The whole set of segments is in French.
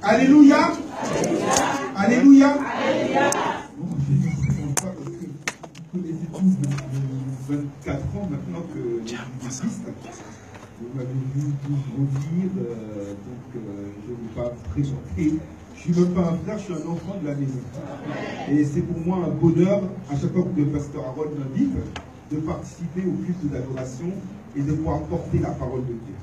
Alléluia. Alléluia. Bon, je ne comprends pas parce que vous connaissez tous 24 ans maintenant que j'existe. Vous m'avez vu tous grandir, donc je ne vais pas me présenter. Je ne suis même pas un frère, je suis un enfant de la maison. Et c'est pour moi un bonheur, à chaque fois que le pasteur Harold m'invite, de participer au culte d'adoration et de pouvoir porter la parole de Dieu.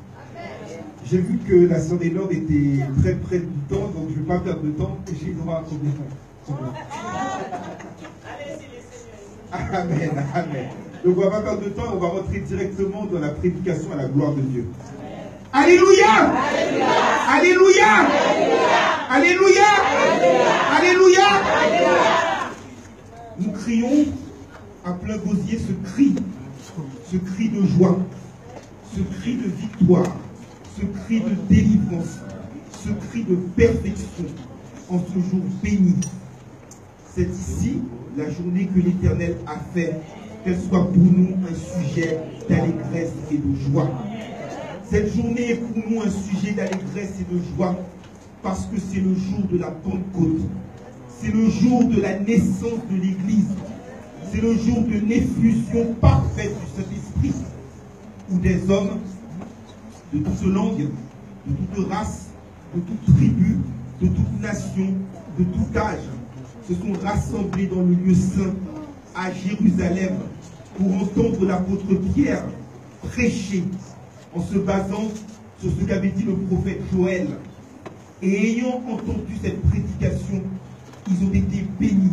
J'ai vu que la sœur Lénore était très près du temps, donc je ne vais pas perdre de temps et j'ai droit à combien. Amen, amen. Donc on ne va pas perdre de temps, on va rentrer directement dans la prédication à la gloire de Dieu. Alléluia. Alléluia. Alléluia. Alléluia. Nous crions à plein gosier ce cri de joie, ce cri de victoire, ce cri de délivrance, ce cri de perfection en ce jour béni. C'est ici la journée que l'Éternel a fait, qu'elle soit pour nous un sujet d'allégresse et de joie. Cette journée est pour nous un sujet d'allégresse et de joie parce que c'est le jour de la Pentecôte. C'est le jour de la naissance de l'Église. C'est le jour de l'effusion parfaite du Saint-Esprit où des hommes de toute langue, de toute race, de toute tribu, de toute nation, de tout âge se sont rassemblés dans le lieu saint à Jérusalem pour entendre l'apôtre Pierre prêcher en se basant sur ce qu'avait dit le prophète Joël. Et ayant entendu cette prédication, ils ont été bénis.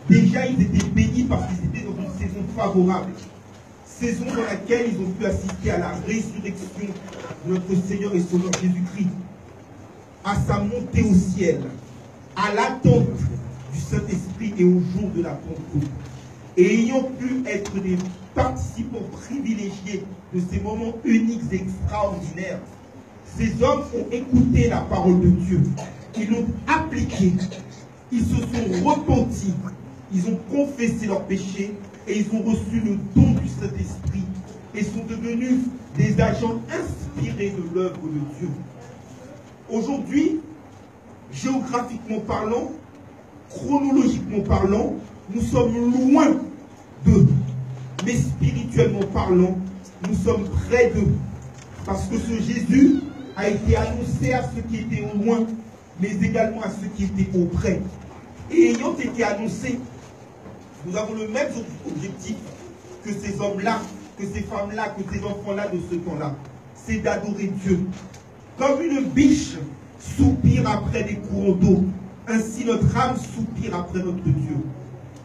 Déjà, ils étaient bénis parce qu'ils étaient dans une saison favorable. Saison dans laquelle ils ont pu assister à la résurrection de notre Seigneur et Sauveur Jésus-Christ, à sa montée au ciel, à l'attente du Saint-Esprit et au jour de la Pentecôte. Et ayant pu être des participants privilégiés de ces moments uniques et extraordinaires, ces hommes ont écouté la parole de Dieu. Ils l'ont appliquée. Ils se sont repentis. Ils ont confessé leurs péchés et ils ont reçu le don du Saint-Esprit et sont devenus des agents inspirés de l'œuvre de Dieu. Aujourd'hui, géographiquement parlant, chronologiquement parlant, nous sommes loin d'eux. Mais spirituellement parlant, nous sommes près d'eux. Parce que ce Jésus a été annoncé à ceux qui étaient au loin, mais également à ceux qui étaient auprès. Et ayant été annoncé, nous avons le même objectif que ces hommes-là, que ces femmes-là, que ces enfants-là de ce temps-là. C'est d'adorer Dieu. Comme une biche soupire après des courants d'eau, ainsi notre âme soupire après notre Dieu.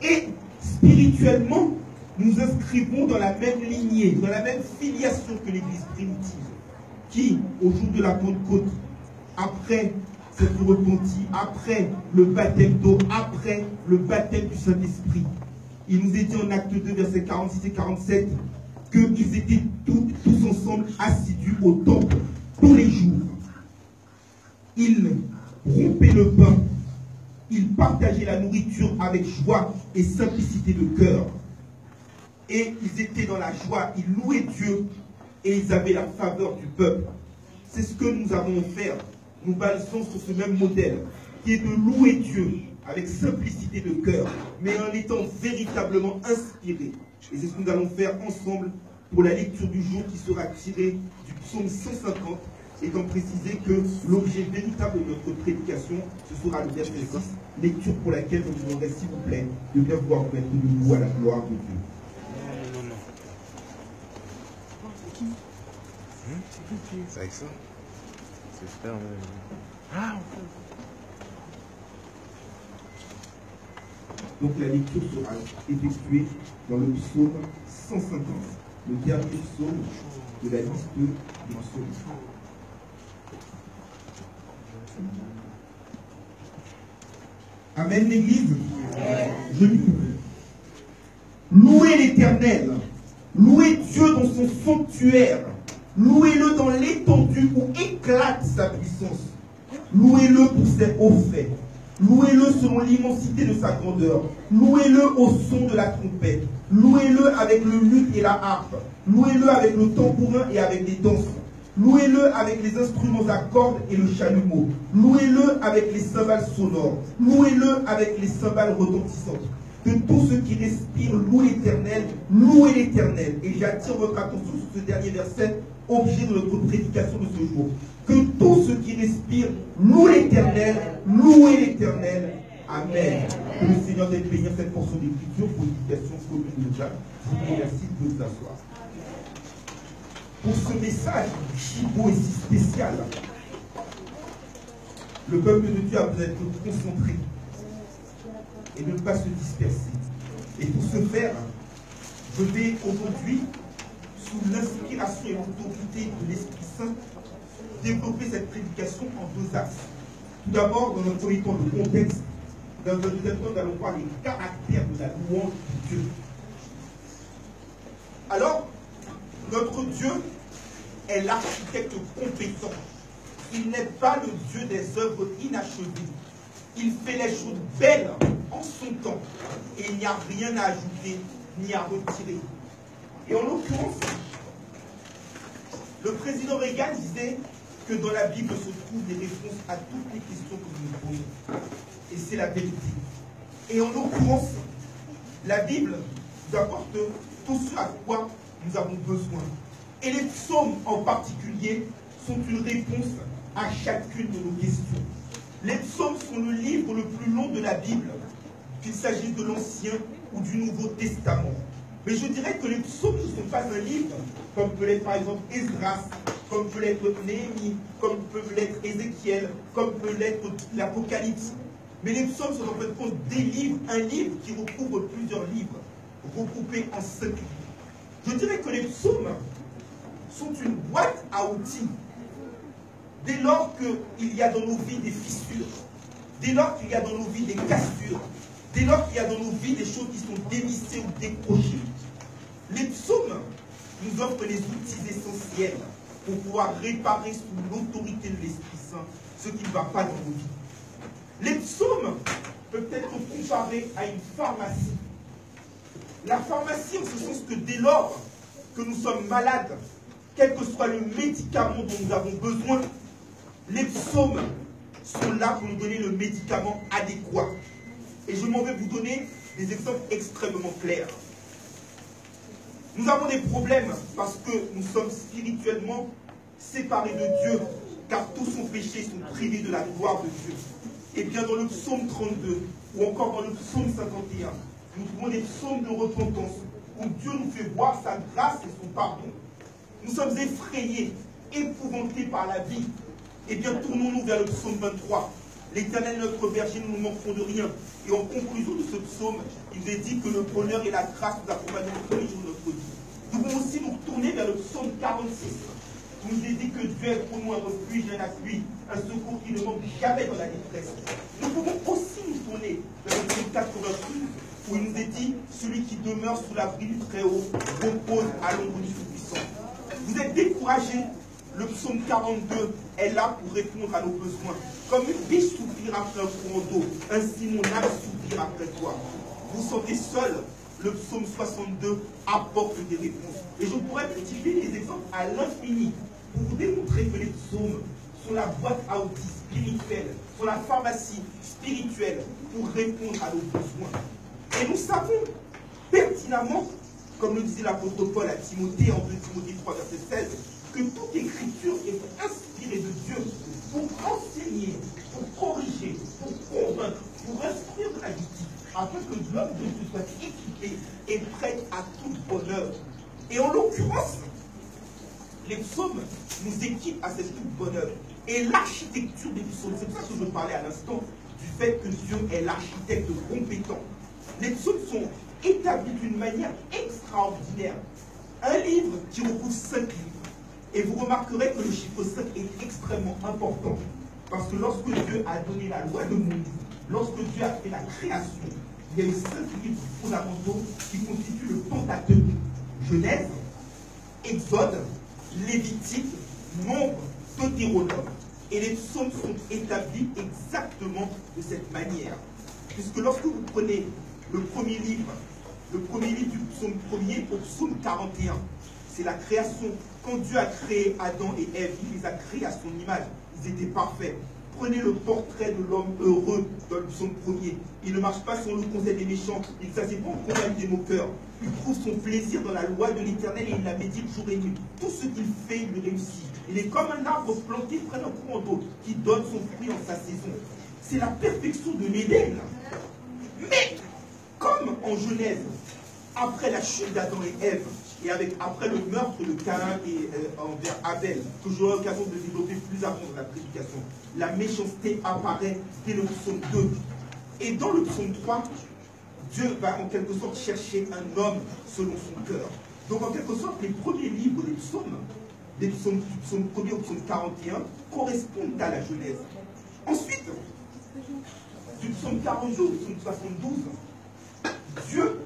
Et spirituellement, nous inscrivons dans la même lignée, dans la même filiation que l'Église primitive, qui, au jour de la Pentecôte, après s'être repenti, après le baptême d'eau, après le baptême du Saint-Esprit, il nous est dit en acte 2, versets 46 et 47, qu'ils étaient tous ensemble assidus au temple tous les jours. Ils rompaient le pain, ils partageaient la nourriture avec joie et simplicité de cœur. Et ils étaient dans la joie, ils louaient Dieu et ils avaient la faveur du peuple. C'est ce que nous avons fait. Nous basons sur ce même modèle, qui est de louer Dieu avec simplicité de cœur, mais en étant véritablement inspiré. Et c'est ce que nous allons faire ensemble pour la lecture du jour qui sera tirée du psaume 150, étant précisé que l'objet véritable de notre prédication, ce sera le verset 6, lecture pour laquelle je vous demanderai, s'il vous plaît, de bien pouvoir vous mettre debout à la gloire de Dieu. C'est avec ça. C'est super. Ah, donc la lecture sera effectuée dans le psaume 150, le dernier psaume de la liste des psaumes. Amen, l'Église. Je lis. Louez l'Éternel, louez Dieu dans son sanctuaire, louez-le dans l'étendue où éclate sa puissance, louez-le pour ses hauts faits, louez-le selon l'immensité de sa grandeur, louez-le au son de la trompette, louez-le avec le luth et la harpe, louez-le avec le tambourin et avec des danses, Louez-le avec les instruments à cordes et le chalumeau. Louez-le avec les cymbales sonores. Louez-le avec les cymbales retentissantes. Que tout ce qui respire loue l'Éternel, louez l'Éternel. Et j'attire votre attention sur ce dernier verset, objet de notre prédication de ce jour. Que tout ce qui respire loue l'Éternel, louez l'Éternel. Amen. Que le Seigneur ait béni cette portion d'écriture pour l'éducation commune de Jacques. Je vous remercie de vous asseoir. Pour ce message si beau et si spécial, le peuple de Dieu a besoin d'être concentré et de ne pas se disperser. Et pour ce faire, je vais aujourd'hui, sous l'inspiration et l'autorité de l'Esprit Saint, développer cette prédication en deux axes. Tout d'abord, dans un premier temps, le contexte. Dans un deuxième temps, nous allons voir les caractères de la louange de Dieu. Alors, notre Dieu est l'architecte compétent. Il n'est pas le Dieu des œuvres inachevées. Il fait les choses belles en son temps. Et il n'y a rien à ajouter ni à retirer. Et en l'occurrence, le président Reagan disait que dans la Bible se trouvent des réponses à toutes les questions que nous nous posons. Et c'est la vérité. Et en l'occurrence, la Bible nous apporte tout ce à quoi nous avons besoin. Et les psaumes en particulier sont une réponse à chacune de nos questions. Les psaumes sont le livre le plus long de la Bible, qu'il s'agisse de l'Ancien ou du Nouveau Testament. Mais je dirais que les psaumes ne sont pas un livre, comme peut l'être par exemple Esdras, comme peut l'être Néhémie, comme peut l'être Ézéchiel, comme peut l'être l'Apocalypse. Mais les psaumes sont en fait compte des livres, un livre qui recouvre plusieurs livres, regroupés en 5 livres. Je dirais que les psaumes sont une boîte à outils. Dès lors qu'il y a dans nos vies des fissures, dès lors qu'il y a dans nos vies des cassures, dès lors qu'il y a dans nos vies des choses qui sont dévissées ou décrochées, les psaumes nous offrent les outils essentiels pour pouvoir réparer sous l'autorité de l'Esprit Saint ce qui ne va pas dans nos vies. Les psaumes peuvent être comparés à une pharmacie. La pharmacie en ce sens que dès lors que nous sommes malades, quel que soit le médicament dont nous avons besoin, les psaumes sont là pour nous donner le médicament adéquat. Et je m'en vais vous donner des exemples extrêmement clairs. Nous avons des problèmes parce que nous sommes spirituellement séparés de Dieu, car tous sont péchés, sont privés de la gloire de Dieu. Et bien dans le psaume 32, ou encore dans le psaume 51, nous trouvons des psaumes de repentance, où Dieu nous fait voir sa grâce et son pardon. Nous sommes effrayés, épouvantés par la vie. Eh bien, tournons-nous vers le psaume 23. L'Éternel notre berger, nous ne manquerons de rien. Et en conclusion de ce psaume, il nous est dit que le bonheur et la grâce nous accompagneront tous les jours de notre vie. Nous pouvons aussi nous retourner vers le psaume 46, où il nous est dit que Dieu est pour nous un refuge et un appui, un secours qui ne manque jamais dans la détresse. Nous pouvons aussi nous tourner vers le psaume 92, où il nous est dit, celui qui demeure sous l'abri du Très-Haut repose à l'ombre du Tout-Puissant. Vous êtes découragés, le psaume 42 est là pour répondre à nos besoins. Comme une biche soupire après un courant d'eau, ainsi mon âme soupire après toi. Vous sentez seul, le psaume 62 apporte des réponses. Et je pourrais multiplier les exemples à l'infini pour vous démontrer que les psaumes sont la boîte à outils spirituelle, sont la pharmacie spirituelle pour répondre à nos besoins. Et nous savons pertinemment, comme le disait l'apôtre Paul à Timothée en 2 Timothée 3, verset 16, que toute écriture est inspirée de Dieu pour enseigner, pour corriger, pour convaincre, pour instruire de la justice, afin que l'homme de Dieu soit équipé et prêt à tout bonheur. Et en l'occurrence, les psaumes nous équipent à cette tout bonheur. Et l'architecture des psaumes, c'est pour ça que je parlais à l'instant du fait que Dieu est l'architecte compétent. Les psaumes sont établis d'une manière extraordinaire. Un livre qui recouvre 5 livres. Et vous remarquerez que le chiffre 5 est extrêmement important. Parce que lorsque Dieu a donné la loi de Moïse, lorsque Dieu a fait la création, il y a eu 5 livres fondamentaux qui constituent le Pentateuque. Genèse, Exode, Lévitique, Nombre, Deutéronome. Et les psaumes sont établis exactement de cette manière. Puisque lorsque vous prenez le premier livre du psaume 1er au psaume 41, c'est la création Quand Dieu a créé Adam et Ève, il les a créés à son image. Ils étaient parfaits. Prenez le portrait de l'homme heureux dans le psaume 1er. Il ne marche pas sur le conseil des méchants. Il ne s'assied pas en compagnie des moqueurs. Il trouve son plaisir dans la loi de l'Éternel et il la médite jour et nuit. Tout ce qu'il fait, il réussit. Il est comme un arbre planté près d'un courant d'eau qui donne son fruit en sa saison. C'est la perfection de l'Éden. Mais, comme en Genèse, après la chute d'Adam et Ève, et après le meurtre de Caïn et envers Abel, que j'aurai l'occasion de développer plus avant dans la prédication, la méchanceté apparaît dès le psaume 2. Et dans le psaume 3, Dieu va en quelque sorte chercher un homme selon son cœur. Donc en quelque sorte, les premiers livres des psaumes du psaume 1er au psaume 41, correspondent à la Genèse. Ensuite, du psaume 42 au psaume 72, Dieu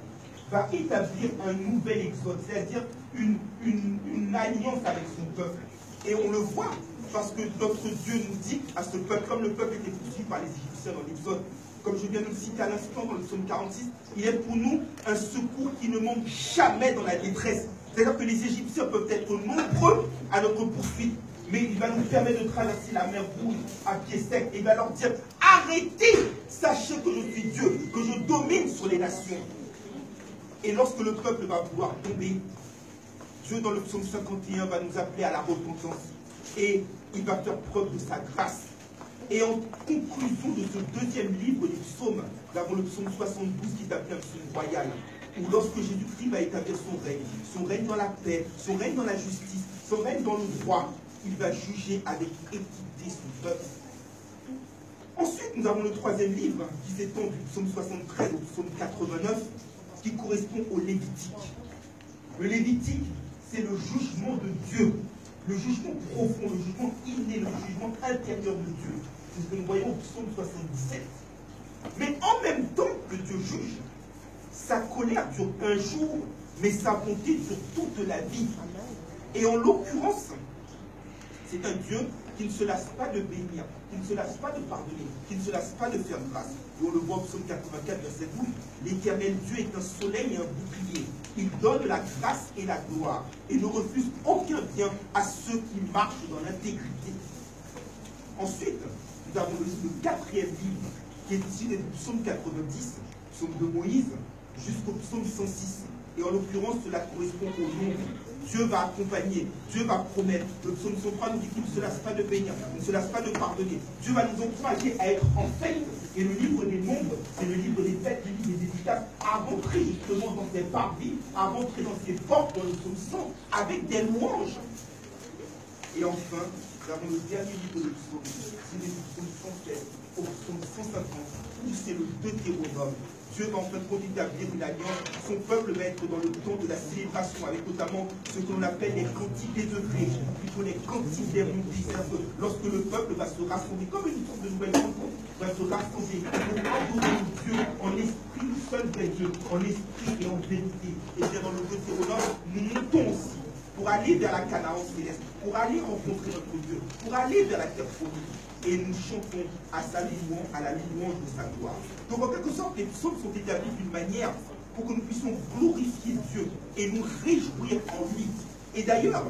va établir un nouvel exode, c'est-à-dire une alliance avec son peuple. Et on le voit, parce que notre Dieu nous dit à ce peuple, comme le peuple était poursuivi par les Égyptiens dans l'exode, comme je viens de le citer à l'instant dans le psaume 46, il est pour nous un secours qui ne manque jamais dans la détresse. C'est-à-dire que les Égyptiens peuvent être nombreux à notre poursuite, mais il va nous permettre de traverser la mer Rouge à pied sec. Et il va leur dire, arrêtez, sachez que je suis Dieu, que je domine sur les nations. Et lorsque le peuple va vouloir tomber, Dieu dans le psaume 51 va nous appeler à la repentance. Et il va faire preuve de sa grâce. Et en conclusion de ce deuxième livre des psaumes, nous avons le psaume 72 qui est appelé un psaume royal, où lorsque Jésus-Christ va établir son règne dans la paix, son règne dans la justice, son règne dans le droit, il va juger avec équité son peuple. Ensuite, nous avons le troisième livre qui s'étend du psaume 73 au psaume 89, qui correspond au Lévitique. Le Lévitique, c'est le jugement de Dieu, le jugement profond, le jugement inné, le jugement intérieur de Dieu. C'est ce que nous voyons au psaume 77. Mais en même temps que Dieu juge, sa colère dure un jour, mais sa bonté dure toute la vie. Et en l'occurrence, c'est un Dieu qui ne se lasse pas de bénir, qui ne se lasse pas de pardonner, qui ne se lasse pas de faire grâce. Et on le voit au psaume 84, verset 12. L'Éternel Dieu est un soleil et un bouclier. Il donne la grâce et la gloire et ne refuse aucun bien à ceux qui marchent dans l'intégrité. Ensuite, nous avons le quatrième livre qui est tiré du psaume 90, psaume de Moïse, jusqu'au psaume 106. Et en l'occurrence, cela correspond au nombre. Dieu va accompagner, Dieu va promettre. Le psaume 103 nous dit qu'il ne se lasse pas de bénir, il ne se lasse pas de pardonner. Dieu va nous encourager à être en fête. Et le livre des nombres, c'est le livre des fêtes, le livre des efficaces, à rentrer justement dans ses parvis, à rentrer dans ses portes, dans le psaume 100, avec des louanges. Et enfin, nous avons le dernier livre de psaume, c'est le psaume 116 au psaume 150, où c'est le Deutéronome. Dieu va en fin de compte établir une alliance. Son peuple va être dans le temps de la célébration, avec notamment ce que l'on appelle les cantiques des degrés, plutôt les cantiques des rondis. Lorsque le peuple va se rassembler, comme une sorte de nouvelle rencontre, va se rassembler pour adorer Dieu en esprit, le seul vrai Dieu, en esprit et en vérité. Et bien dans le Deutéronome, nous montons aussi pour aller vers la Canaan céleste, pour aller rencontrer notre Dieu, pour aller vers la terre promise. Et nous chantons à la louange de sa gloire. Donc en quelque sorte, les psaumes sont établis d'une manière pour que nous puissions glorifier Dieu et nous réjouir en lui. Et d'ailleurs,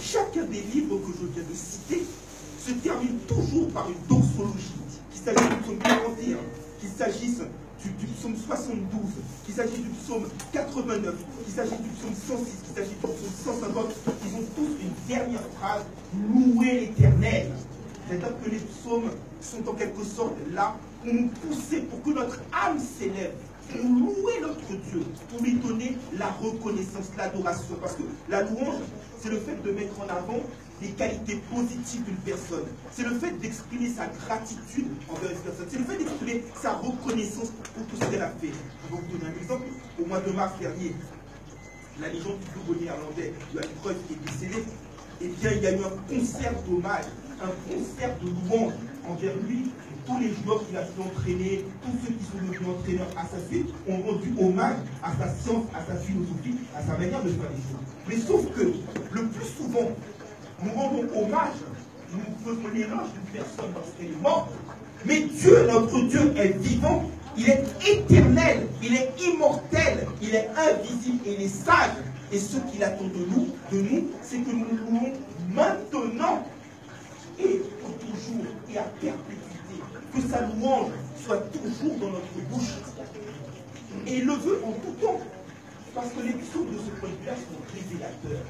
chacun des livres que je viens de citer se termine toujours par une doxologie, qu'il s'agisse du psaume 41, qu'il s'agisse du psaume 72, qu'il s'agisse du psaume 89, qu'il s'agisse du psaume 106, qu'il s'agisse du psaume 150, ils ont tous une dernière phrase, louer l'Éternel. C'est-à-dire que les psaumes sont en quelque sorte là pour nous pousser, pour que notre âme s'élève, pour louer notre Dieu, pour lui donner la reconnaissance, l'adoration. Parce que la louange, c'est le fait de mettre en avant les qualités positives d'une personne. C'est le fait d'exprimer sa gratitude envers une personne. C'est le fait d'exprimer sa reconnaissance pour tout ce qu'elle a fait. Je vais vous donner un exemple. Au mois de mars dernier, la légende du football néerlandais, Johan Cruyff, qui est décédé, eh bien, il y a eu un concert d'hommage, un concert de louange envers lui. Tous les joueurs qu'il a pu entraîner, tous ceux qui sont devenus entraîneurs à sa suite, ont rendu hommage à sa science, à sa philosophie, à sa manière de faire les choses. Mais sauf que, le plus souvent, nous rendons hommage, nous faisons l'éloge d'une personne lorsqu'elle est morte, mais Dieu, notre Dieu, est vivant, il est éternel, il est immortel, il est invisible et il est sage. Et ce qu'il attend de nous, c'est que nous le louons maintenant et pour toujours et à perpétuité. Que sa louange soit toujours dans notre bouche. Et il le veut en tout temps. Parce que les psaumes de ce point de vue-là sont révélateurs.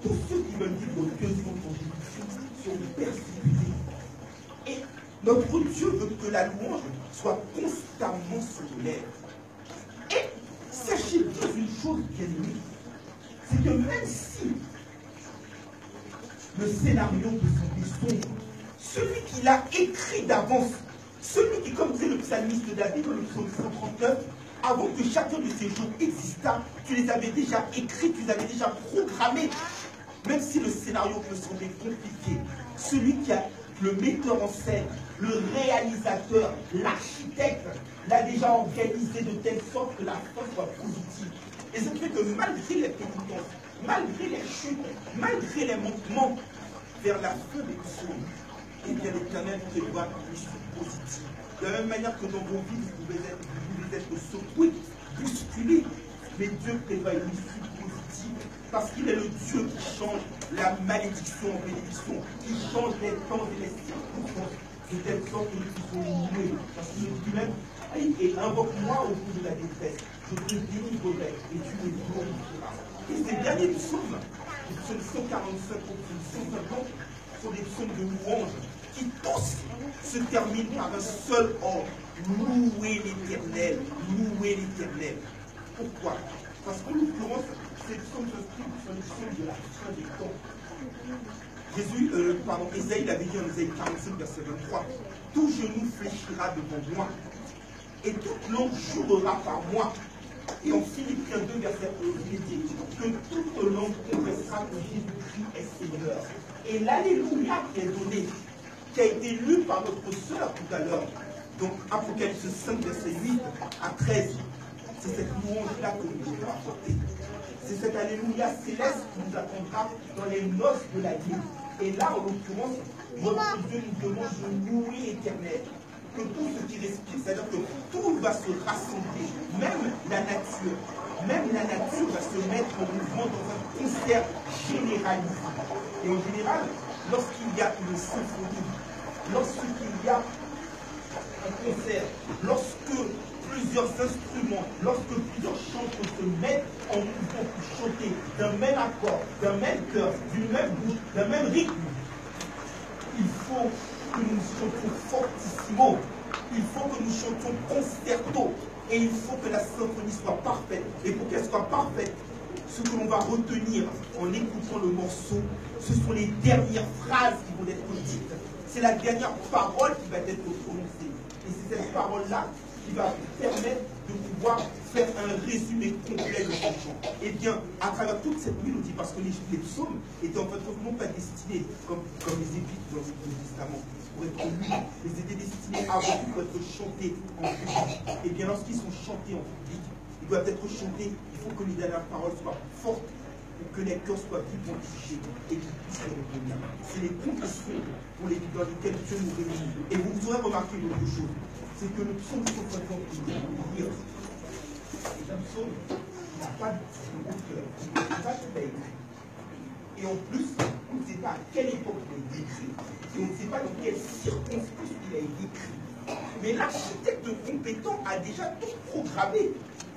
Tous ceux qui veulent vivre pieusement en Jésus sont persécutés. Et notre Dieu veut que la louange soit constamment sur nos lèvres. Et sachez bien une chose, bien aimée, c'est que même si le scénario peut sembler sombre, celui qui l'a écrit d'avance, celui qui, comme disait le psalmiste David dans le psaume 139, avant que chacun de ces jours existât, tu les avais déjà écrits, tu les avais déjà programmés. Même si le scénario peut sembler compliqué, celui qui a le metteur en scène, le réalisateur, l'architecte, l'a déjà organisé de telle sorte que la fin soit positive. Et ça fait que malgré les pénitences, malgré les chutes, malgré les manquements, vers la fin des psaumes, eh bien l'Éternel prévoit une issue positive. De la même manière que dans vos vies, vous pouvez être secoués, bousculés, mais Dieu prévoit une issue positive parce qu'il est le Dieu qui change la malédiction en bénédiction, qui change les temps et les circonstances, de telle sorte que nous puissions louer. Parce qu'il dit même, et invoque-moi au bout de la détresse, je te délivrerai et tu me glorifieras. Et ces derniers psaumes, les psaumes 145 au psaume 150, sont des psaumes de louange qui tous se terminent par un seul ordre. Louer l'Éternel, louer l'Éternel. Pourquoi? Parce qu'en l'occurrence, ces psaumes sont les psaumes de la fin des temps. Ésaïe l'avait dit en Ésaïe 45, verset 23. Tout genou fléchira devant moi, et toute langue jurera par moi. Et en Philippiens 2, verset 11, il dit que toute langue confessera que Jésus-Christ est Seigneur. Et l'Alléluia qui est donné, qui a été lu par notre sœur tout à l'heure, donc Apocalypse 5, verset 8 à 13, c'est cette louange-là que nous devons apporter. C'est cet Alléluia céleste qui nous attendra dans les noces de la vie. Et là, en l'occurrence, notre Dieu nous demande de louer l'Éternel. Que tout ce qui respire, c'est-à-dire que tout va se rassembler, même la nature va se mettre en mouvement dans un concert généralisé. Et en général, lorsqu'il y a une symphonie, lorsqu'il y a un concert, lorsque plusieurs instruments, lorsque plusieurs chanteurs se mettent en mouvement pour chanter d'un même accord, d'un même cœur, d'une même bouche, d'un même rythme, il faut que nous chantions fortissimo, il faut que nous chantions concerto, et il faut que la symphonie soit parfaite. Et pour qu'elle soit parfaite, ce que l'on va retenir en écoutant le morceau, ce sont les dernières phrases qui vont être dites. C'est la dernière parole qui va être prononcée. Et c'est cette parole-là qui va permettre de pouvoir faire un résumé complet de son chant. Et bien, à travers toute cette mélodie, parce que les psaumes étaient en fait non pas destinés comme les épîtres dans le Nouveau Testament, pour être lus, mais étaient destinés avant tout pour être chantés en public. Et bien, lorsqu'ils sont chantés en public, ils doivent être chantés, il faut que les dernières paroles soient fortes, pour que les cœurs soient vivement touchés et qu'ils puissent les retenir. C'est les conditions dans lesquelles Dieu nous réunit. Et vous aurez remarqué une autre chose, c'est que le psaume 150 que nous allons lire, c'est un psaume qui n'a pas de cœur, qui n'a pas de écrit. Et en plus, on ne sait pas à quelle époque il a été écrit, et on ne sait pas dans quelles circonstances il a été écrit. Mais l'architecte compétent a déjà tout programmé.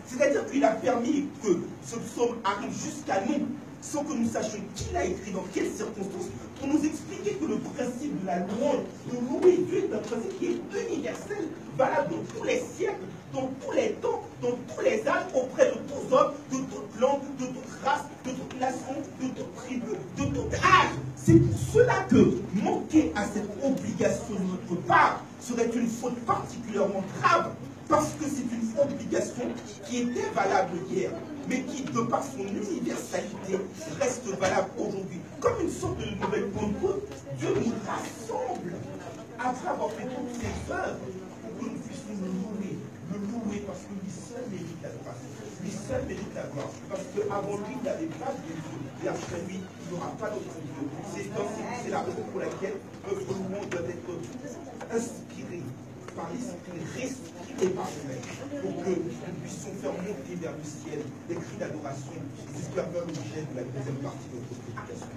C'est-à-dire qu'il a permis que ce psaume arrive jusqu'à nous, sans que nous sachions qui l'a écrit, dans quelles circonstances, pour nous expliquer que le principe de la louange, de louer Dieu, est un principe qui est universel, valable dans tous les siècles, dans tous les temps, dans tous les âges, auprès de tous hommes, de toute langue, de toute race, de toute nation, de toute tribu, de tout âge. C'est pour cela que manquer à cette obligation de notre part serait une faute particulièrement grave, parce que c'est une obligation qui était valable hier, mais qui, de par son universalité, reste valable aujourd'hui. Comme une sorte de nouvelle Pentecôte, Dieu nous rassemble après avoir fait toutes ses œuvres pour que nous puissions le louer parce que lui seul mérite la gloire. Lui seul mérite la gloire. Parce qu'avant lui, il n'y avait pas de Dieu. Et après lui, il n'y aura pas d'autre Dieu. C'est la raison pour laquelle notre louange doit être inspirée par l'esprit, respirer et par nous-mêmes, pour que nous puissions faire monter vers le ciel des cris d'adoration. C'est ce qui va faire l'objet de la deuxième partie de notre prédication.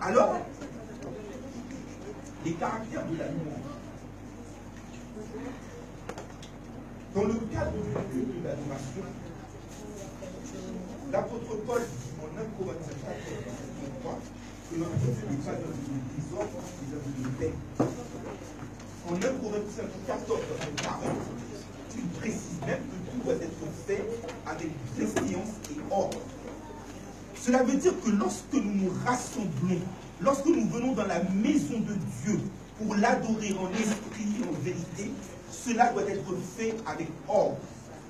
Alors, les caractères de la louange. Dans le cadre du culte de l'adoration, l'apôtre Paul dit en 1 Corinthiens 4, que notre Dieu n'est pas dans le désordre, mais dans le paix. En 1 Corinthiens 14, 40, il précise même que tout doit être fait avec bienséance et ordre. Cela veut dire que lorsque nous nous rassemblons, lorsque nous venons dans la maison de Dieu pour l'adorer en esprit et en vérité, cela doit être fait avec ordre.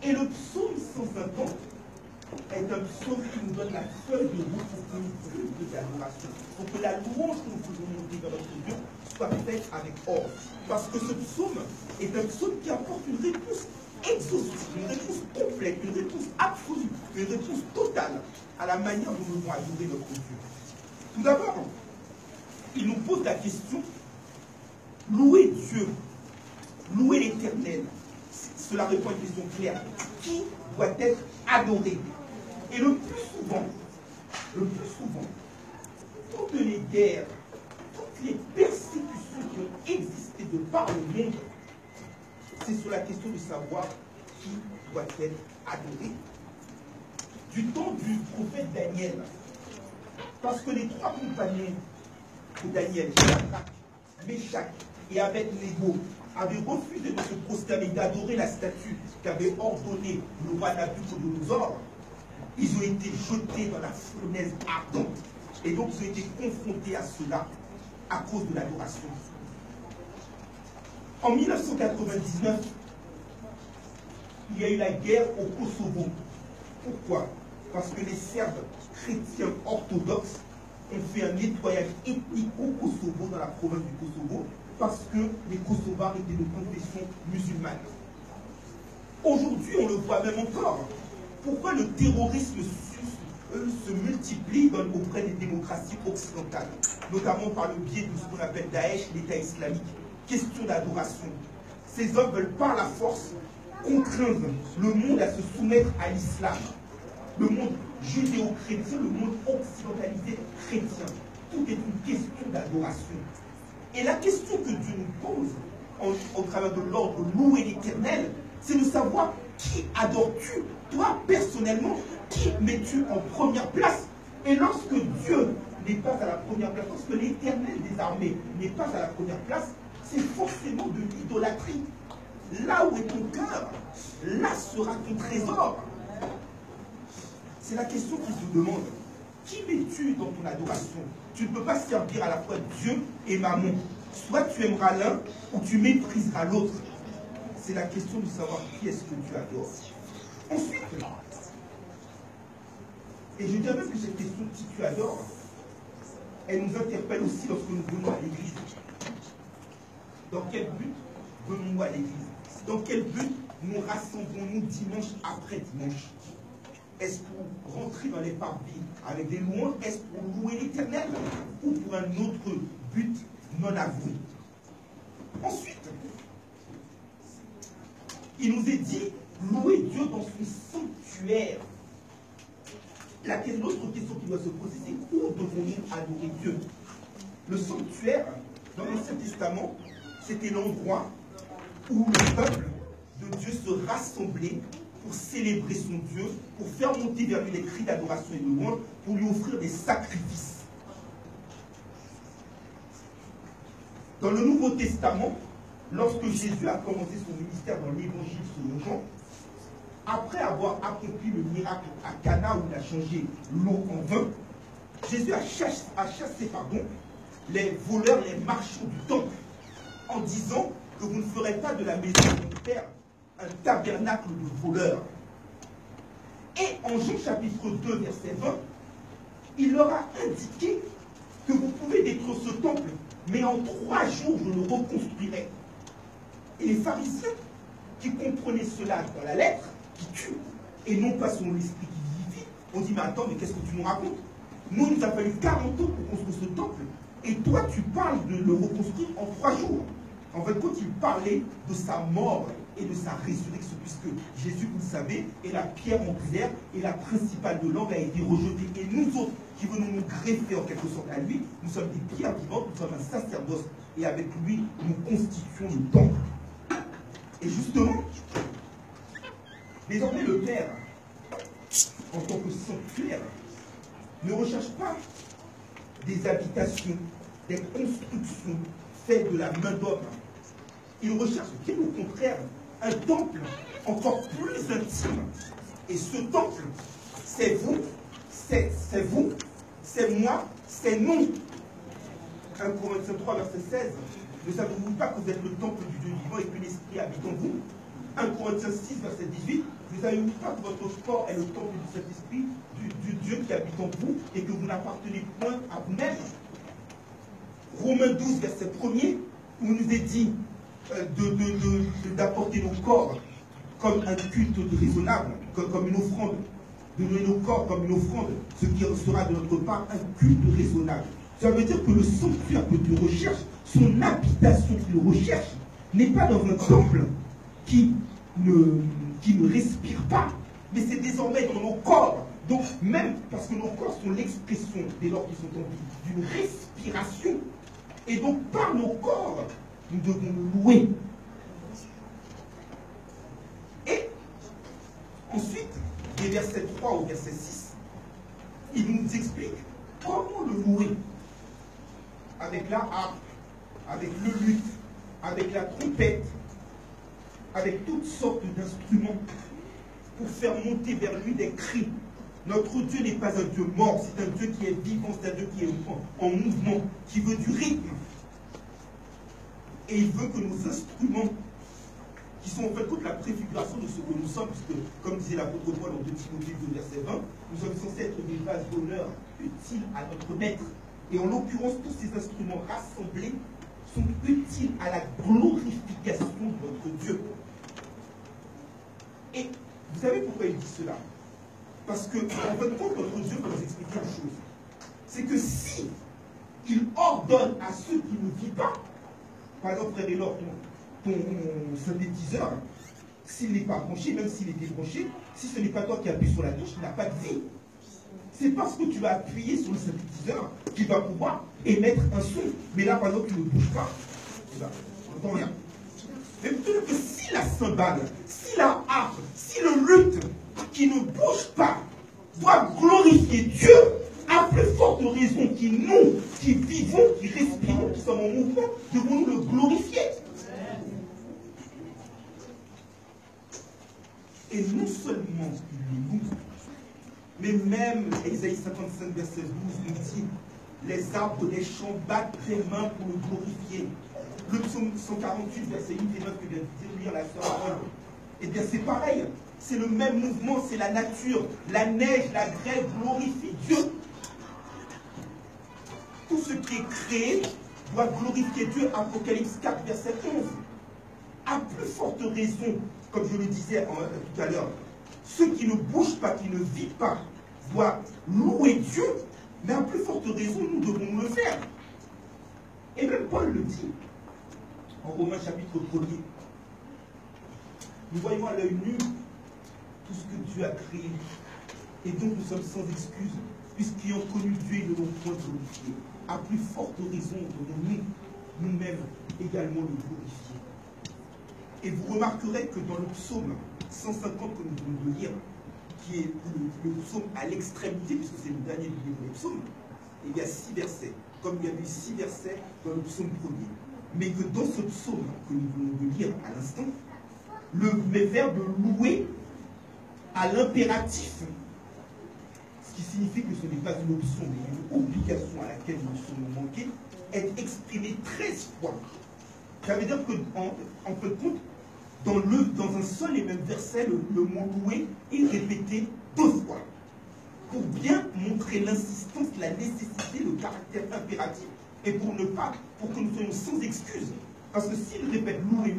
Et le psaume 150 est un psaume qui nous donne la feuille de route pour que nous culte d'adoration, pour que la louange que nous faisons monter vers notre Dieu soit faite avec ordre. Parce que ce psaume est un psaume qui apporte une réponse exhaustive, une réponse complète, une réponse absolue, une réponse totale à la manière dont nous devons adorer notre Dieu. Tout d'abord, il nous pose la question, louer Dieu, louer l'Éternel. Cela répond à une question claire. Qui doit être adoré? Et le plus souvent, toutes les guerres, toutes les persécutions qui ont existé de par le monde, c'est sur la question de savoir qui doit être adoré. Du temps du prophète Daniel, parce que les trois compagnons de Daniel, Shadrach, Meshach et Abed-Nego, avaient refusé de se prosterner, d'adorer la statue qu'avait ordonné le roi Nabuchodonosor, ils ont été jetés dans la fournaise ardente. Et donc ils ont été confrontés à cela à cause de l'adoration. En 1999, il y a eu la guerre au Kosovo. Pourquoi? Parce que les Serbes chrétiens orthodoxes ont fait un nettoyage ethnique au Kosovo, dans la province du Kosovo, parce que les Kosovars étaient de confession musulmane. Aujourd'hui, on le voit même encore. Pourquoi le terrorisme se multiplie auprès des démocraties occidentales, notamment par le biais de ce qu'on appelle Daesh, l'État islamique? Question d'adoration. Ces hommes veulent par la force contraindre le monde à se soumettre à l'islam. Le monde judéo-chrétien, le monde occidentalisé chrétien. Tout est une question d'adoration. Et la question que Dieu nous pose au travers de l'ordre louer l'Éternel, c'est de savoir qui adores-tu, toi personnellement, qui mets-tu en première place? Et lorsque Dieu n'est pas à la première place, lorsque l'Éternel des armées n'est pas à la première place, c'est forcément de l'idolâtrie. Là où est ton cœur, là sera ton trésor. C'est la question qu'il te demande. Qui mets-tu dans ton adoration? Tu ne peux pas servir à la fois Dieu et Mammon. Soit tu aimeras l'un ou tu mépriseras l'autre. C'est la question de savoir qui est-ce que tu adores. Ensuite, et je dirais même que cette question de qui tu adores, elle nous interpelle aussi lorsque nous venons à l'église. Dans quel but venons-nous à l'église? Dans quel but nous rassemblons-nous dimanche après dimanche? Est-ce pour rentrer dans les parvis avec des louanges? Est-ce pour louer l'Éternel? Ou pour un autre but non avoué? Ensuite, il nous est dit louer Dieu dans son sanctuaire. L'autre question qui doit se poser, c'est où devons-nous adorer Dieu? Le sanctuaire, dans l'Ancien Testament, c'était l'endroit où le peuple de Dieu se rassemblait pour célébrer son Dieu, pour faire monter vers lui des cris d'adoration et de louange, pour lui offrir des sacrifices. Dans le Nouveau Testament, lorsque Jésus a commencé son ministère dans l'Évangile selon Jean, après avoir accompli le miracle à Cana où il a changé l'eau en vin, Jésus a chassé les voleurs, les marchands du temple, en disant que vous ne ferez pas de la maison de mon Père un tabernacle de voleurs. Et en Jean chapitre 2, verset 20, il leur a indiqué que vous pouvez détruire ce temple, mais en 3 jours, je le reconstruirai. Et les pharisiens, qui comprenaient cela dans la lettre, qui tue, et non pas son esprit qui vivifie, on dit, mais attends, mais qu'est-ce que tu nous racontes? Nous, il nous a fallu 40 ans pour construire ce temple, et toi, tu parles de le reconstruire en 3 jours. En fait, quand il parlait de sa mort et de sa résurrection, puisque Jésus, vous le savez, est la pierre angulaire et la principale de l'angle a été rejetée. Et nous autres, qui venons nous greffer en quelque sorte à lui, nous sommes des pierres vivantes, nous sommes un sacerdoce. Et avec lui, nous constituons le temple. Et justement, désormais le Père, en tant que sanctuaire, ne recherche pas des habitations, des constructions faites de la main d'homme. Il recherche bien au contraire un temple encore plus intime. Et ce temple, c'est vous, c'est vous, c'est moi, c'est nous. 1 Corinthiens 3, verset 16. Ne savez-vous pas que vous êtes le temple du Dieu vivant et que l'Esprit habite en vous? 1 Corinthiens 6, verset 18. Ne savez-vous pas que votre corps est le temple de cet esprit, du Dieu qui habite en vous et que vous n'appartenez point à vous-même? Romains 12, verset 1er, où il nous est dit d'apporter nos corps comme un culte raisonnable, comme une offrande, de donner nos corps comme une offrande, ce qui sera de notre part un culte raisonnable. Ça veut dire que le sanctuaire que Dieu recherche, son habitation qu'il recherche, n'est pas dans un temple qui ne respire pas, mais c'est désormais dans nos corps. Donc même parce que nos corps sont l'expression, dès lors qu'ils sont en vie, d'une respiration, et donc par nos corps, nous devons nous louer. Et ensuite, des versets 3 au verset 6, il nous explique comment le louer. Avec la harpe, avec le luth, avec la trompette, avec toutes sortes d'instruments pour faire monter vers lui des cris. Notre Dieu n'est pas un Dieu mort, c'est un Dieu qui est vivant, c'est un Dieu qui est en mouvement, qui veut du rythme. Et il veut que nos instruments, qui sont en fait toute la préfiguration de ce que nous sommes, puisque, comme disait l'apôtre Paul en 2 Timothée 2, verset 20, nous sommes censés être des vases d'honneur utiles à notre maître. Et en l'occurrence, tous ces instruments rassemblés sont utiles à la glorification de notre Dieu. Et vous savez pourquoi il dit cela? Parce que, en fait, notre Dieu va nous expliquer une chose. C'est que si il ordonne à ceux qui ne vivent pas, par exemple, frère Elor, ton synthétiseur, s'il n'est pas branché, même s'il est débranché, si ce n'est pas toi qui appuies sur la touche, il n'a pas de vie. C'est parce que tu vas appuyer sur le synthétiseur qu'il va pouvoir émettre un son. Mais là, par exemple, tu ne bouges pas. On n'entend rien. Mais peut-être que si la cymbale, si la harpe, si le luth qui ne bouge pas doit glorifier Dieu, à plus forte raison qui nous, qui vivons, qui respirons, qui sommes en mouvement, devons-nous le glorifier. Et non seulement il nous, mais même Ésaïe 55, verset 12 nous dit, les arbres des champs battent les mains pour le glorifier. Le psaume 148, verset 8 et 9 que vient de lire la sœur Paul. Eh bien c'est pareil, c'est le même mouvement, c'est la nature. La neige, la grêle glorifie Dieu. Tout ce qui est créé doit glorifier Dieu. Apocalypse 4, verset 11. À plus forte raison, comme je le disais tout à l'heure, ceux qui ne bougent pas, qui ne vivent pas, doivent louer Dieu, mais à plus forte raison, nous devons le faire. Et même Paul le dit, en Romains chapitre 1er. Nous voyons à l'œil nu tout ce que Dieu a créé. Et donc nous sommes sans excuse, puisqu'ayant connu Dieu, ils ne l'ont point glorifié. À plus forte raison, devons-nous nous-mêmes également le glorifier. Et vous remarquerez que dans le psaume 150 que nous venons de lire, qui est le psaume à l'extrémité, puisque c'est le dernier du livre des psaumes, il y a 6 versets, comme il y a eu 6 versets dans le psaume premier. Mais que dans ce psaume que nous venons de lire à l'instant, le verbe louer à l'impératif, ce qui signifie que ce n'est pas une option, mais une obligation à laquelle nous sommes manqués, est exprimé 13 fois. Ça veut dire qu'en fait compte, dans un seul et même verset, le mot louer est répété 2 fois. Pour bien montrer l'insistance, la nécessité, le caractère impératif, et pour que nous soyons sans excuse. Parce que s'il répète louer,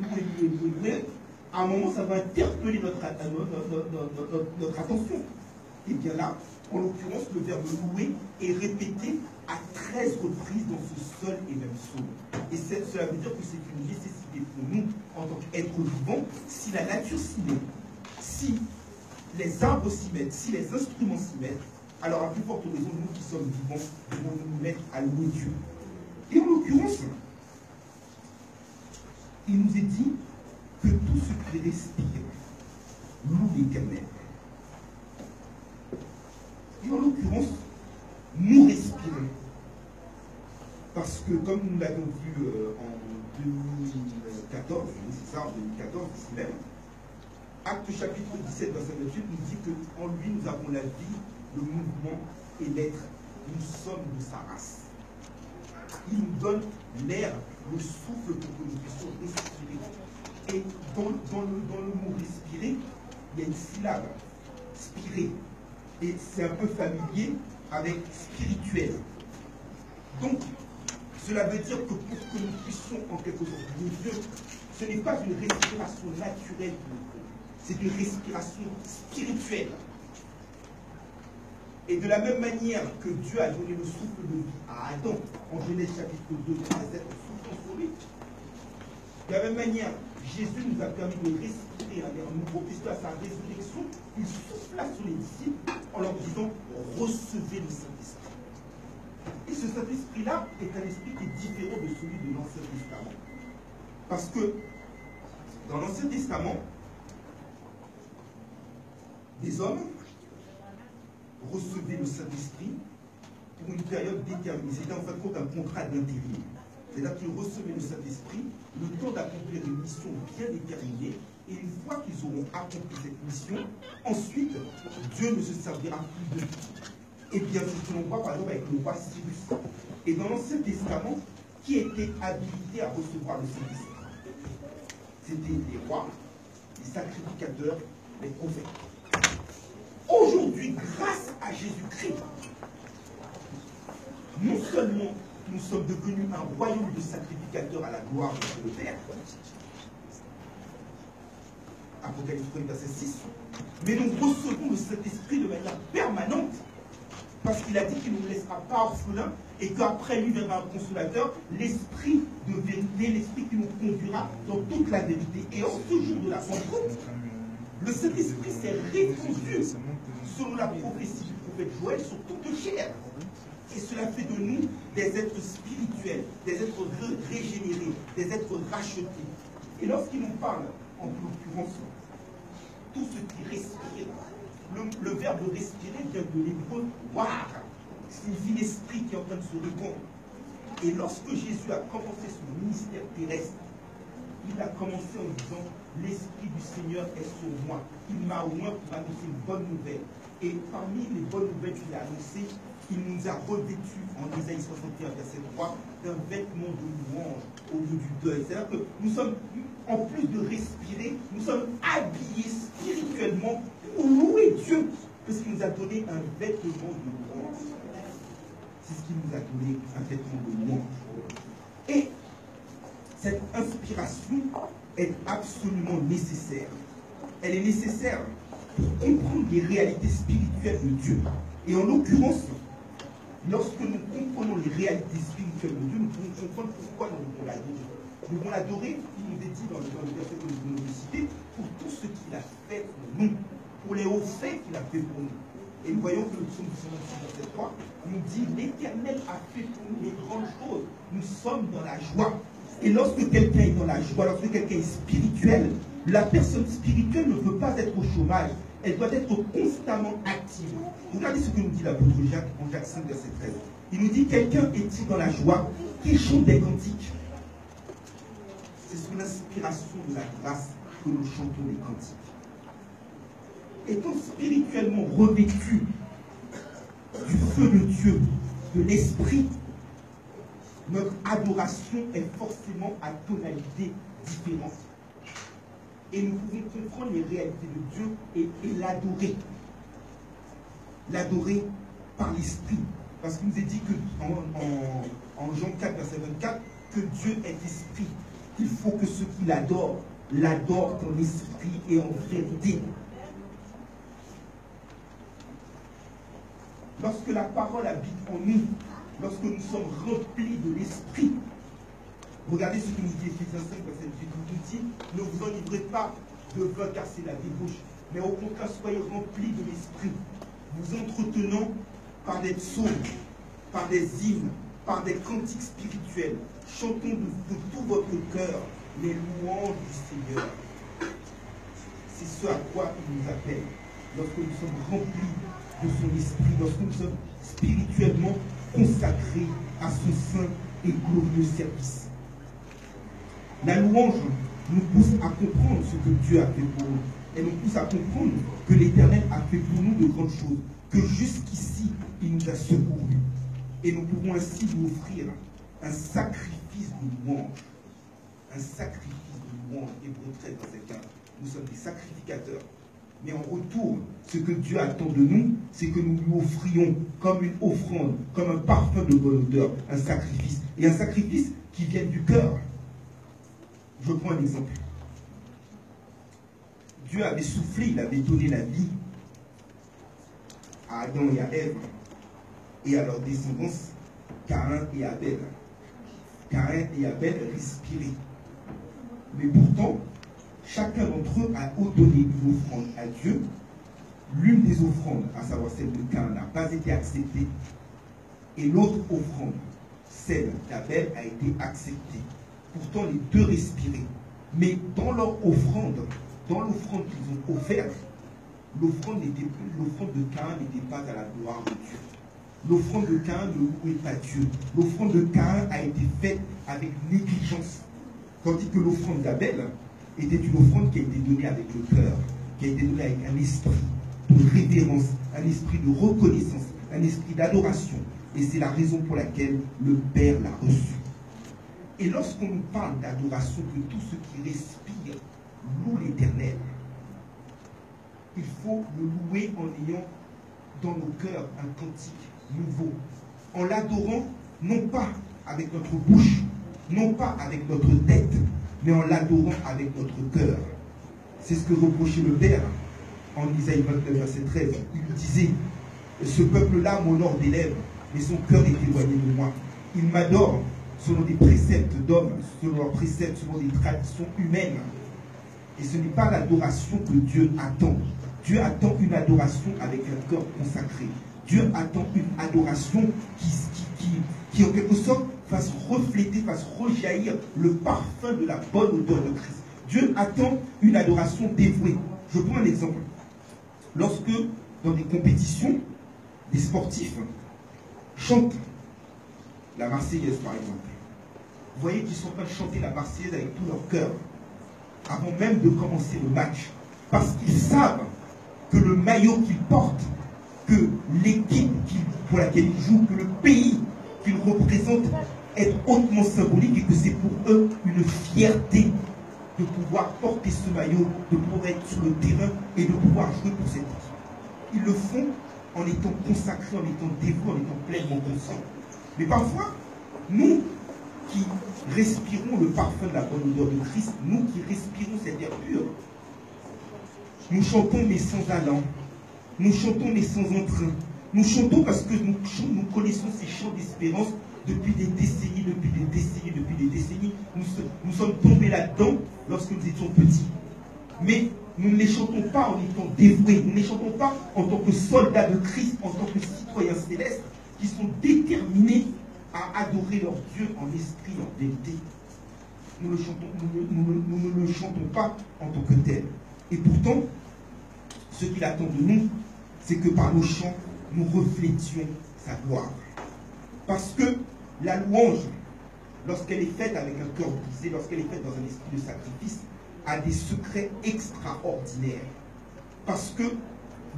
à un moment, ça va interpeller notre attention. Et bien là, En l'occurrence, le verbe louer est répété à 13 reprises dans ce seul et même psaume. Et cela veut dire que c'est une nécessité pour nous, en tant qu'êtres vivants, si la nature s'y met, si les arbres s'y mettent, si les instruments s'y mettent, alors à plus forte raison, nous qui sommes vivants, devons nous mettre à louer Dieu. Et en l'occurrence, il nous est dit que tout ce qui respire loue l'Éternel. Et en l'occurrence, nous respirons. Parce que, comme nous l'avons vu en 2014, c'est ça, en 2014, ici même, Acte chapitre 17, verset 28, nous dit qu'en lui, nous avons la vie, le mouvement et l'être. Nous sommes de sa race. Il nous donne l'air, le souffle pour que nous puissions respirer. Et dans le mot respirer, il y a une syllabe, spirer. Et c'est un peu familier avec spirituel. Donc, cela veut dire que pour que nous puissions en quelque sorte louer Dieu, ce n'est pas une respiration naturelle que nous faisons, c'est une respiration spirituelle. Et de la même manière que Dieu a donné le souffle de vie à Adam, en Genèse chapitre 2, verset 7, souffle sur lui, de la même manière, Jésus nous a permis de respirer un air nouveau, puisque à sa résurrection, il souffla sur les disciples en leur disant « Recevez le Saint-Esprit ». Et ce Saint-Esprit-là est un esprit qui est différent de celui de l'Ancien Testament. Parce que dans l'Ancien Testament, des hommes recevaient le Saint-Esprit pour une période déterminée. C'était en fin de compte un contrat d'intérim. C'est-à-dire qu'ils recevaient le Saint-Esprit le temps d'accomplir une mission bien déterminée. Et une fois qu'ils auront accompli cette mission, ensuite, Dieu ne se servira plus d'eux. Et bien, c'est ce que l'on voit par exemple avec le roi Cyrus. Et dans l'Ancien Testament, qui était habilité à recevoir le Saint-Esprit? C'était les rois, les sacrificateurs, les prophètes. Aujourd'hui, grâce à Jésus-Christ, non seulement nous sommes devenus un royaume de sacrificateurs à la gloire de Dieu le Père, Apocalypse 1, verset 6, mais nous recevons le Saint-Esprit de manière permanente, parce qu'il a dit qu'il ne nous laissera pas orphelins, et qu'après lui viendra un consolateur, l'Esprit de vérité, l'Esprit qui nous conduira dans toute la vérité. Et en ce jour de la Pentecôte, le Saint-Esprit s'est répandu selon la prophétie du prophète Joël sur toute chair. Et cela fait de nous des êtres spirituels, des êtres régénérés, des êtres rachetés. Et lorsqu'il nous parle, en l'occurrence, tout ce qui respire, le verbe respirer vient de l'hébreu war, signifie l'esprit qui est en train de se répandre. Et lorsque Jésus a commencé son ministère terrestre, il a commencé en disant « L'Esprit du Seigneur est sur moi. Il m'a oint pour annoncer une bonne nouvelle. » Et parmi les bonnes nouvelles qu'il a annoncées, il nous a revêtus, en Isaïe 61, verset 3, d'un vêtement de louange au lieu du deuil. C'est-à-dire que nous sommes, en plus de respirer, nous sommes habillés spirituellement pour louer Dieu, parce qu'il nous a donné un vêtement de louange. C'est ce qu'il nous a donné, un vêtement de louange. Et cette inspiration est absolument nécessaire. Elle est nécessaire pour comprendre les réalités spirituelles de Dieu. Et en l'occurrence, lorsque nous comprenons les réalités spirituelles de Dieu, nous pouvons comprendre pourquoi nous devons l'adorer. Nous devons l'adorer, il nous est dit dans le verset que nous venons de citer, pour tout ce qu'il a fait pour nous, pour les hauts faits qu'il a fait pour nous. Et nous voyons que le psaume 126, verset 3 nous dit « L'Éternel a fait pour nous les grandes choses. Nous sommes dans la joie. » Et lorsque quelqu'un est dans la joie, lorsque quelqu'un est spirituel, la personne spirituelle ne peut pas être au chômage. Elle doit être constamment active. Regardez ce que nous dit l'apôtre Jacques en Jacques 5, verset 13. Il nous dit, quelqu'un est-il dans la joie, qu'il chante des cantiques. C'est sous l'inspiration de la grâce que nous chantons les cantiques. Étant spirituellement revêtus du feu de Dieu, de l'Esprit, notre adoration est forcément à tonalité différente. Et nous pouvons comprendre les réalités de Dieu et l'adorer. L'adorer par l'Esprit. Parce qu'il nous est dit que en Jean 4, verset 24, que Dieu est Esprit. Il faut que ceux qui l'adorent, l'adorent en esprit et en vérité. lorsque la parole habite en nous, lorsque nous sommes remplis de l'esprit, regardez ce que nous dit Éphésiens 5, verset 18, il nous dit, ne vous enivrez pas de vin car c'est la débauche, mais au contraire soyez remplis de l'esprit, vous entretenant par des psaumes, par des hymnes, par des cantiques spirituels, chantons de tout votre cœur les louanges du Seigneur. C'est ce à quoi il nous appelle, lorsque nous sommes remplis de son esprit, lorsque nous sommes spirituellement consacrés à son saint et glorieux service. La louange nous pousse à comprendre ce que Dieu a fait pour nous. Elle nous pousse à comprendre que l'Éternel a fait pour nous de grandes choses, que jusqu'ici, il nous a secourus. Et nous pouvons ainsi lui offrir un sacrifice de louange. Un sacrifice de louange. Hébreux 13 dans cette cas. Nous sommes des sacrificateurs. Mais en retour, ce que Dieu attend de nous, c'est que nous lui offrions comme une offrande, comme un parfum de bonne odeur, un sacrifice. Et un sacrifice qui vienne du cœur. Je prends un exemple. Dieu avait soufflé, il avait donné la vie à Adam et à Ève et à leur descendance, Caïn et Abel. Caïn et Abel respiraient. Mais pourtant, chacun d'entre eux a donné une offrande à Dieu. L'une des offrandes, à savoir celle de Caïn, n'a pas été acceptée. Et l'autre offrande, celle d'Abel, a été acceptée. Pourtant, les deux respiraient. Mais dans leur offrande, dans l'offrande qu'ils ont offerte, l'offrande de Caïn n'était pas à la gloire de Dieu. L'offrande de Caïn ne louait pas Dieu. L'offrande de Caïn a été faite avec négligence. Tandis que l'offrande d'Abel était une offrande qui a été donnée avec le cœur, qui a été donnée avec un esprit de révérence, un esprit de reconnaissance, un esprit d'adoration. Et c'est la raison pour laquelle le Père l'a reçu. Et lorsqu'on nous parle d'adoration, que tout ce qui respire loue l'Éternel, il faut le louer en ayant dans nos cœurs un cantique nouveau, en l'adorant non pas avec notre bouche, non pas avec notre tête, mais en l'adorant avec notre cœur. C'est ce que reprochait le Père en Isaïe 29, verset 13. Il disait, ce peuple-là m'honore des lèvres, mais son cœur est éloigné de moi. Il m'adore selon des préceptes d'hommes, selon leurs préceptes, selon des traditions humaines. Et ce n'est pas l'adoration que Dieu attend. Dieu attend une adoration avec un cœur consacré. Dieu attend une adoration qui en quelque sorte fasse refléter, fasse rejaillir le parfum de la bonne odeur de Christ. Dieu attend une adoration dévouée. Je prends un exemple. Lorsque, dans des compétitions, des sportifs chantent la Marseillaise, par exemple, vous voyez qu'ils sont en train de chanter la Marseillaise avec tout leur cœur, avant même de commencer le match, parce qu'ils savent que le maillot qu'ils portent, que l'équipe pour laquelle ils jouent, que le pays qu'ils représentent est hautement symbolique et que c'est pour eux une fierté de pouvoir porter ce maillot, de pouvoir être sur le terrain et de pouvoir jouer pour cette équipe. Ils le font en étant consacrés, en étant dévoués, en étant pleinement conscients. Mais parfois, nous qui respirons le parfum de la bonne odeur de Christ, nous qui respirons cette air pur, nous chantons mais sans allant, nous chantons mais sans entrain, nous chantons parce que nous connaissons ces chants d'espérance depuis des décennies, depuis des décennies, depuis des décennies. Nous sommes tombés là-dedans lorsque nous étions petits. Mais nous ne les chantons pas en étant dévoués, nous ne les chantons pas en tant que soldats de Christ, en tant que citoyens célestes, qui sont déterminés à adorer leur Dieu en esprit, en vérité. Nous ne le chantons pas en tant que tel. Et pourtant, ce qu'il attend de nous, c'est que par nos chants, nous reflétions sa gloire. Parce que la louange, lorsqu'elle est faite avec un cœur brisé, lorsqu'elle est faite dans un esprit de sacrifice, a des secrets extraordinaires. Parce que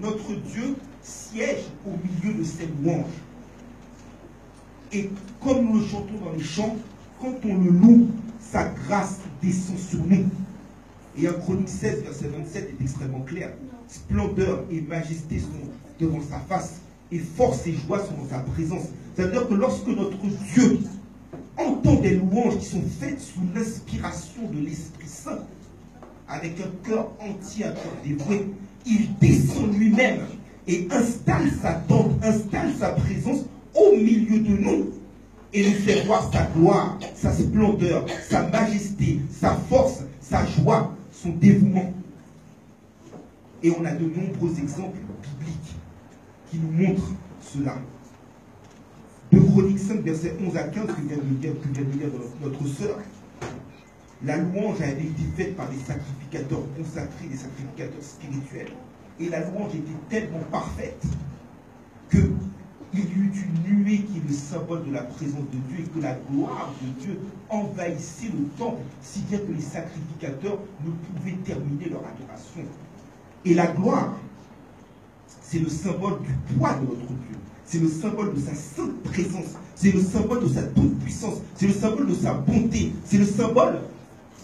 notre Dieu siège au milieu de ces louanges. Et comme nous le chantons dans les chants, quand on le loue, sa grâce descend sur nous. Et en Chronique 16, verset 27 est extrêmement clair. Splendeur et majesté sont devant sa face, et force et joie sont dans sa présence. Ça veut dire que lorsque notre Dieu entend des louanges qui sont faites sous l'inspiration de l'Esprit Saint, avec un cœur entier, un cœur dévoué, il descend lui-même et installe sa tente, installe sa présence au milieu de nous et nous fait voir sa gloire, sa splendeur, sa majesté, sa force, sa joie, son dévouement. Et on a de nombreux exemples bibliques qui nous montrent cela. 2 Chroniques 5, versets 11 à 15, que vient de lire notre sœur. La louange a été faite par des sacrificateurs consacrés, des sacrificateurs spirituels. Et la louange était tellement parfaite qu'il y eut une nuée qui est le symbole de la présence de Dieu et que la gloire de Dieu envahissait le temple, si bien que les sacrificateurs ne pouvaient terminer leur adoration. Et la gloire, c'est le symbole du poids de notre Dieu. C'est le symbole de sa sainte présence. C'est le symbole de sa toute-puissance. C'est le symbole de sa bonté. C'est le symbole,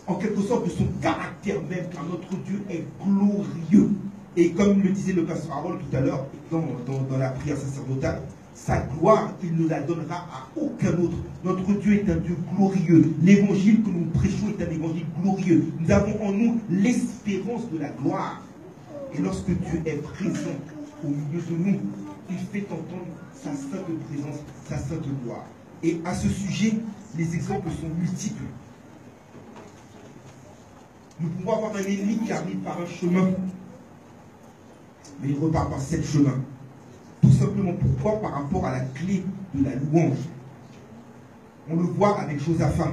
en quelque sorte, de son caractère même, car notre Dieu est glorieux. Et comme le disait le pasteur Harold tout à l'heure, dans la prière sacerdotale, sa gloire, il ne la donnera à aucun autre. Notre Dieu est un Dieu glorieux. L'évangile que nous prêchons est un évangile glorieux. Nous avons en nous l'espérance de la gloire. Et lorsque Dieu est présent au milieu de nous, il fait entendre sa sainte présence, sa sainte gloire. Et à ce sujet, les exemples sont multiples. Nous pouvons avoir un ennemi qui arrive par un chemin, mais il repart par 7 chemins. Tout simplement pourquoi? Par rapport à la clé de la louange. On le voit avec Josaphat.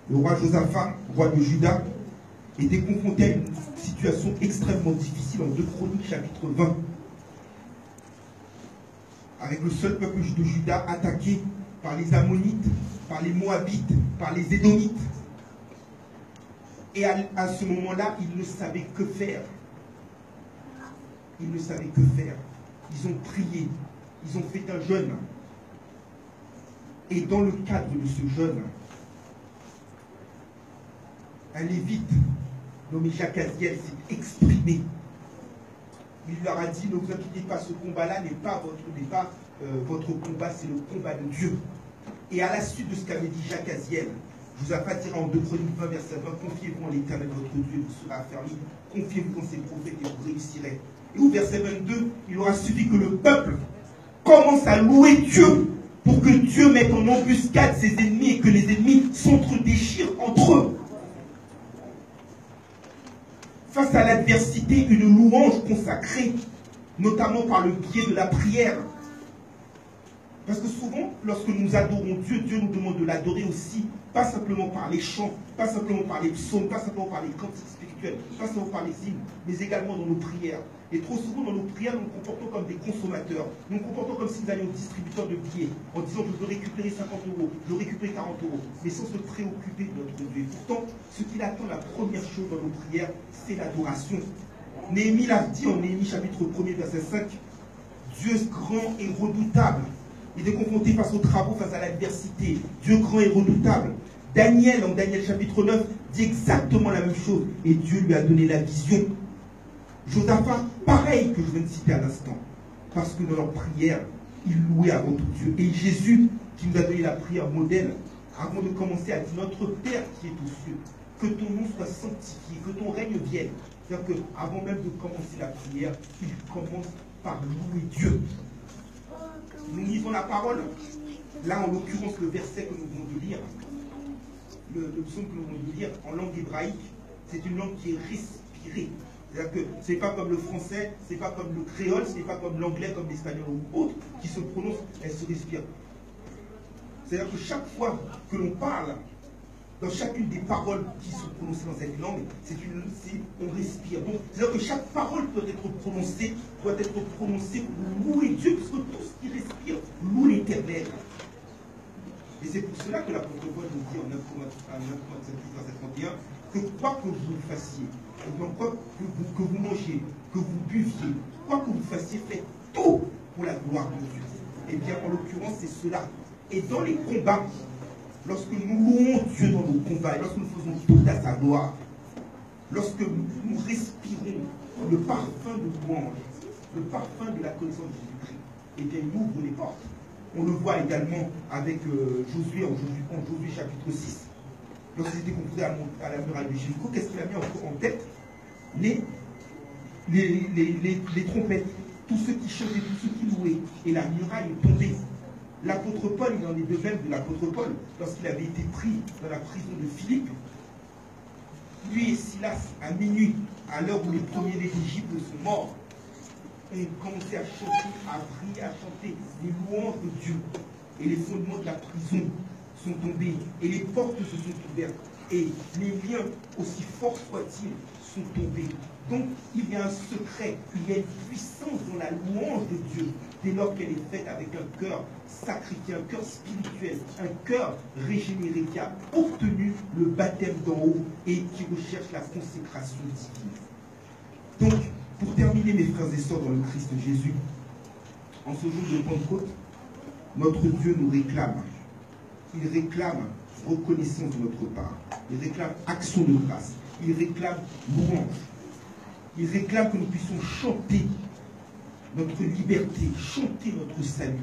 Le roi Josaphat, roi de Juda, était confronté à une situation extrêmement difficile en 2 Chroniques chapitre 20. Avec le seul peuple de Juda attaqué par les Ammonites, par les Moabites, par les Édomites. Et à ce moment-là, ils ne savaient que faire. Ils ne savaient que faire. Ils ont prié, ils ont fait un jeûne. Et dans le cadre de ce jeûne, un lévite nommé Jacaziel s'est exprimé. Il leur a dit, ne vous inquiétez pas, ce combat-là n'est pas votre combat, c'est le combat de Dieu. Et à la suite de ce qu'avait dit Jacaziel, Josaphat dira en 2 Chroniques 20, verset 20, confiez-vous en l'Éternel votre Dieu, vous serez affermi, confiez-vous en ses prophètes et vous réussirez. Et au verset 22, il aura suffi que le peuple commence à louer Dieu pour que Dieu mette en embuscade ses ennemis et que les ennemis s'entre-déchirent entre eux. Face à l'adversité, une louange consacrée, notamment par le biais de la prière. Parce que souvent, lorsque nous adorons Dieu, Dieu nous demande de l'adorer aussi, pas simplement par les chants, pas simplement par les psaumes, pas simplement par les cantiques spirituels, pas simplement par les hymnes, mais également dans nos prières. Et trop souvent, dans nos prières, nous nous comportons comme des consommateurs. Nous nous comportons comme si nous allions au distributeur de billets, en disant je veux récupérer 50 €, je veux récupérer 40 €, mais sans se préoccuper de notre Dieu. Et pourtant, ce qu'il attend, la première chose dans nos prières, c'est l'adoration. Néhémie l'a dit en Néhémie chapitre 1er, verset 5, Dieu grand et redoutable. Il est confronté face aux travaux, face à l'adversité. Dieu grand et redoutable. Daniel, en Daniel chapitre 9, dit exactement la même chose. Et Dieu lui a donné la vision. Josaphat, pareil que je viens de citer à l'instant. Parce que dans leur prière, ils louaient avant tout Dieu. Et Jésus, qui nous a donné la prière modèle, avant de commencer à dire notre Père qui est aux cieux, que ton nom soit sanctifié, que ton règne vienne. C'est-à-dire qu'avant même de commencer la prière, il commence par louer Dieu. Nous lisons la parole. Là, en l'occurrence, le verset que nous venons de lire, le psaume que nous venons de lire, en langue hébraïque, c'est une langue qui est respirée. C'est-à-dire que ce n'est pas comme le français, ce n'est pas comme le créole, ce n'est pas comme l'anglais, comme l'espagnol ou autre, qui se prononce, elle se respire. C'est-à-dire que chaque fois que l'on parle, dans chacune des paroles qui sont prononcées dans cette langue, on respire. Donc, c'est-à-dire que chaque parole doit être prononcée pour louer Dieu, parce que tout ce qui respire loue l'Éternel. Et c'est pour cela que l'apôtre Paul nous dit en 1 Corinthiens 31, que quoi que vous fassiez, quoi que vous mangiez, que vous buviez, quoi que vous fassiez, faites tout pour la gloire de Dieu. Et bien, en l'occurrence, c'est cela. Et dans les combats, lorsque nous louons Dieu dans nos combats, et lorsque nous faisons tout à sa gloire, lorsque nous respirons le parfum de louange, le parfum de la connaissance de Jésus-Christ, et bien il ouvre les portes. On le voit également avec Josué en Josué chapitre 6. Lorsqu'il était confronté à la muraille de Jéricho, qu'est-ce qu'il a mis en tête? Les trompettes. tous ceux qui chantaient, tous ceux qui louaient, et la muraille est tombée. L'apôtre Paul, il en est de même de l'apôtre Paul, lorsqu'il avait été pris dans la prison de Philippe. Lui et Silas, à minuit, à l'heure où les premiers d'Égypte sont morts, ont commencé à chanter, à prier, à chanter les louanges de Dieu. Et les fondements de la prison sont tombés, et les portes se sont ouvertes, et les liens, aussi forts soient-ils, sont tombés. Donc, il y a un secret, il y a une puissance dans la louange de Dieu, dès lors qu'elle est faite avec un cœur sacrifié, un cœur spirituel, un cœur régénéré, qui a obtenu le baptême d'en haut et qui recherche la consécration divine. Donc, pour terminer, mes frères et sœurs dans le Christ Jésus, en ce jour de Pentecôte, notre Dieu nous réclame. Il réclame reconnaissance de notre part. Il réclame action de grâce. Il réclame louange. Il réclame que nous puissions chanter notre liberté, chanter notre salut,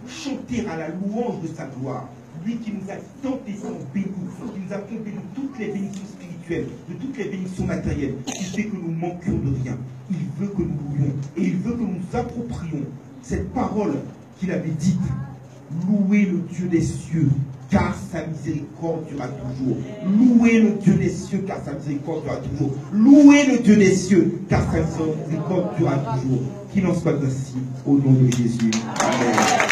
chanter à la louange de sa gloire. Lui qui nous a tant et tant bénis, qui nous a comblés de toutes les bénédictions spirituelles, de toutes les bénédictions matérielles, qui fait que nous manquions de rien. Il veut que nous louions et il veut que nous nous approprions cette parole qu'il avait dite. Louez le Dieu des cieux, car sa miséricorde durera toujours. Louez le Dieu des cieux, car sa miséricorde durera toujours. Louez le Dieu des cieux, car sa miséricorde durera toujours. Qu'il en soit ainsi, au nom de Jésus. Amen.